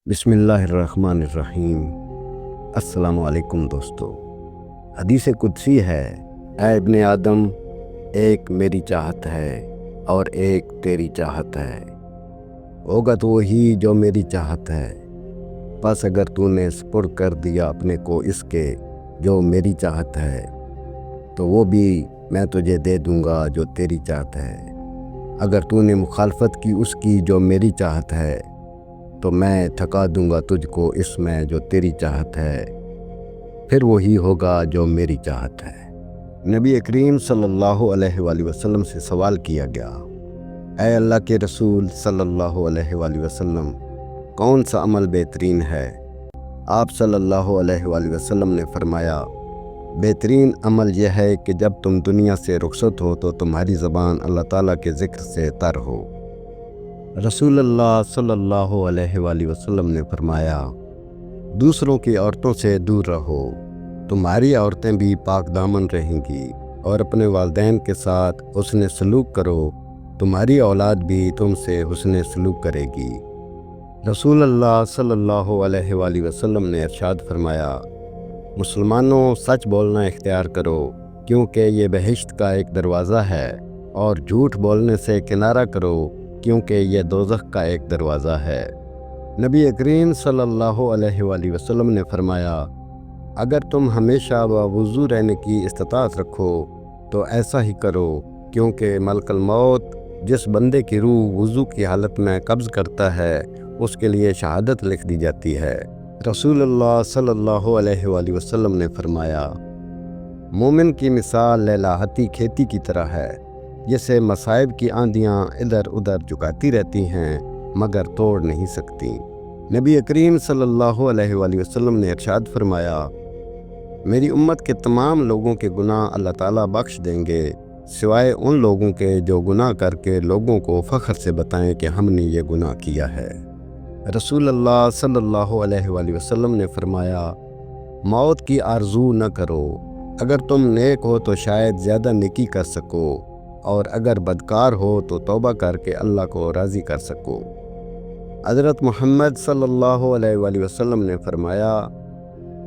بسم اللہ الرحمن الرحیم۔ السلام علیکم دوستو۔ حدیث قدسی ہے، اے ابن آدم، ایک میری چاہت ہے اور ایک تیری چاہت ہے، ہوگا تو وہی جو میری چاہت ہے، بس اگر تو نے سپرد کر دیا اپنے کو اس کے جو میری چاہت ہے تو وہ بھی میں تجھے دے دوں گا جو تیری چاہت ہے۔ اگر تو نے مخالفت کی اس کی جو میری چاہت ہے تو میں تھکا دوں گا تجھ کو اس میں جو تیری چاہت ہے، پھر وہی ہوگا جو میری چاہت ہے۔ نبی کریم صلی اللہ علیہ وآلہ وسلم سے سوال کیا گیا، اے اللہ کے رسول صلی اللہ علیہ وآلہ وسلم، کون سا عمل بہترین ہے؟ آپ صلی اللہ علیہ وآلہ وسلم نے فرمایا، بہترین عمل یہ ہے کہ جب تم دنیا سے رخصت ہو تو تمہاری زبان اللہ تعالیٰ کے ذکر سے تر ہو۔ رسول اللہ صلی اللہ علیہ وآلہ وسلم نے فرمایا، دوسروں کی عورتوں سے دور رہو، تمہاری عورتیں بھی پاک دامن رہیں گی، اور اپنے والدین کے ساتھ حسن سلوک کرو، تمہاری اولاد بھی تم سے حسن سلوک کرے گی۔ رسول اللہ صلی اللہ علیہ وآلہ وسلم نے ارشاد فرمایا، مسلمانوں سچ بولنا اختیار کرو، کیونکہ یہ بہشت کا ایک دروازہ ہے، اور جھوٹ بولنے سے کنارہ کرو، کیونکہ یہ دوزخ کا ایک دروازہ ہے۔ نبی کریم صلی اللہ علیہ وآلہ وسلم نے فرمایا، اگر تم ہمیشہ باوضو رہنے کی استطاعت رکھو تو ایسا ہی کرو، کیونکہ ملک الموت جس بندے کی روح وضو کی حالت میں قبض کرتا ہے اس کے لیے شہادت لکھ دی جاتی ہے۔ رسول اللہ صلی اللہ علیہ وآلہ وسلم نے فرمایا، مومن کی مثال لہلاتی کھیتی کی طرح ہے، جسے مصائب کی آندیاں ادھر ادھر جھکاتی رہتی ہیں مگر توڑ نہیں سکتی۔ نبی کریم صلی اللہ علیہ وآلہ وسلم نے ارشاد فرمایا، میری امت کے تمام لوگوں کے گناہ اللہ تعالیٰ بخش دیں گے، سوائے ان لوگوں کے جو گناہ کر کے لوگوں کو فخر سے بتائیں کہ ہم نے یہ گناہ کیا ہے۔ رسول اللہ صلی اللہ علیہ وآلہ وسلم نے فرمایا، موت کی آرزو نہ کرو، اگر تم نیک ہو تو شاید زیادہ نیکی کر سکو، اور اگر بدکار ہو تو توبہ کر کے اللہ کو راضی کر سکو۔ حضرت محمد صلی اللہ علیہ وآلہ وسلم نے فرمایا،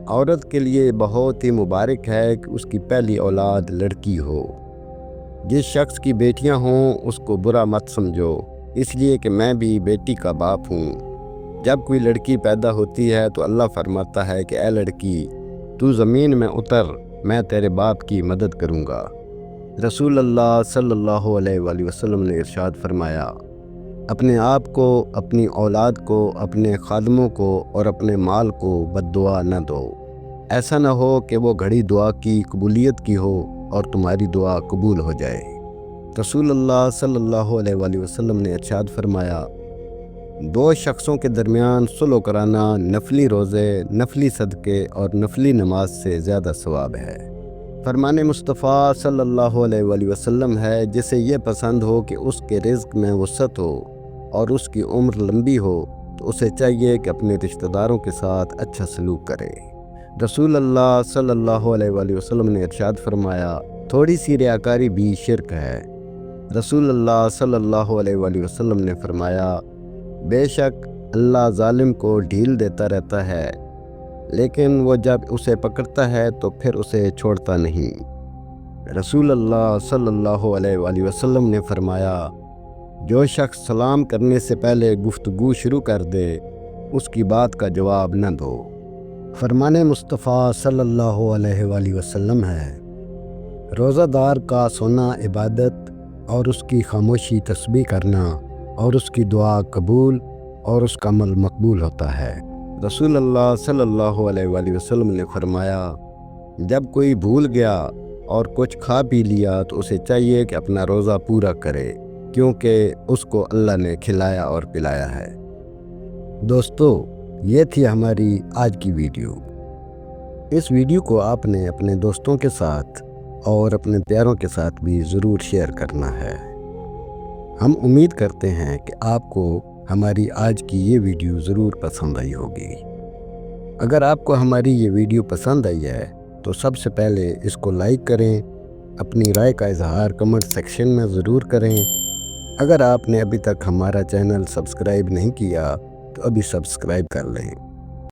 عورت کے لیے بہت ہی مبارک ہے کہ اس کی پہلی اولاد لڑکی ہو۔ جس شخص کی بیٹیاں ہوں اس کو برا مت سمجھو، اس لیے کہ میں بھی بیٹی کا باپ ہوں۔ جب کوئی لڑکی پیدا ہوتی ہے تو اللہ فرماتا ہے کہ اے لڑکی، تو زمین میں اتر، میں تیرے باپ کی مدد کروں گا۔ رسول اللہ صلی اللہ علیہ وآلہ وسلم نے ارشاد فرمایا، اپنے آپ کو، اپنی اولاد کو، اپنے خادموں کو اور اپنے مال کو بد دعا نہ دو، ایسا نہ ہو کہ وہ گھڑی دعا کی قبولیت کی ہو اور تمہاری دعا قبول ہو جائے۔ رسول اللہ صلی اللہ علیہ وآلہ وسلم نے ارشاد فرمایا، دو شخصوں کے درمیان صلح کرانا نفلی روزے، نفلی صدقے اور نفلی نماز سے زیادہ ثواب ہے۔ فرمان مصطفیٰ صلی اللہ علیہ وآلہ وسلم ہے، جسے یہ پسند ہو کہ اس کے رزق میں وسعت ہو اور اس کی عمر لمبی ہو تو اسے چاہیے کہ اپنے رشتہ داروں کے ساتھ اچھا سلوک کرے۔ رسول اللہ صلی اللہ علیہ وآلہ وسلم نے ارشاد فرمایا، تھوڑی سی ریاکاری بھی شرک ہے۔ رسول اللہ صلی اللہ علیہ وآلہ وسلم نے فرمایا، بے شک اللہ ظالم کو ڈھیل دیتا رہتا ہے، لیکن وہ جب اسے پکڑتا ہے تو پھر اسے چھوڑتا نہیں۔ رسول اللہ صلی اللہ علیہ وآلہ وسلم نے فرمایا، جو شخص سلام کرنے سے پہلے گفتگو شروع کر دے اس کی بات کا جواب نہ دو۔ فرمان مصطفیٰ صلی اللہ علیہ وآلہ وسلم ہے، روزہ دار کا سونا عبادت اور اس کی خاموشی تسبیح کرنا اور اس کی دعا قبول اور اس کا عمل مقبول ہوتا ہے۔ رسول اللہ صلی اللہ علیہ وآلہ وسلم نے فرمایا، جب کوئی بھول گیا اور کچھ کھا پی لیا تو اسے چاہیے کہ اپنا روزہ پورا کرے، کیونکہ اس کو اللہ نے کھلایا اور پلایا ہے۔ دوستو، یہ تھی ہماری آج کی ویڈیو۔ اس ویڈیو کو آپ نے اپنے دوستوں کے ساتھ اور اپنے پیاروں کے ساتھ بھی ضرور شیئر کرنا ہے۔ ہم امید کرتے ہیں کہ آپ کو ہماری آج کی یہ ویڈیو ضرور پسند آئی ہوگی۔ اگر آپ کو ہماری یہ ویڈیو پسند آئی ہے تو سب سے پہلے اس کو لائک کریں، اپنی رائے کا اظہار کمنٹ سیکشن میں ضرور کریں۔ اگر آپ نے ابھی تک ہمارا چینل سبسکرائب نہیں کیا تو ابھی سبسکرائب کر لیں۔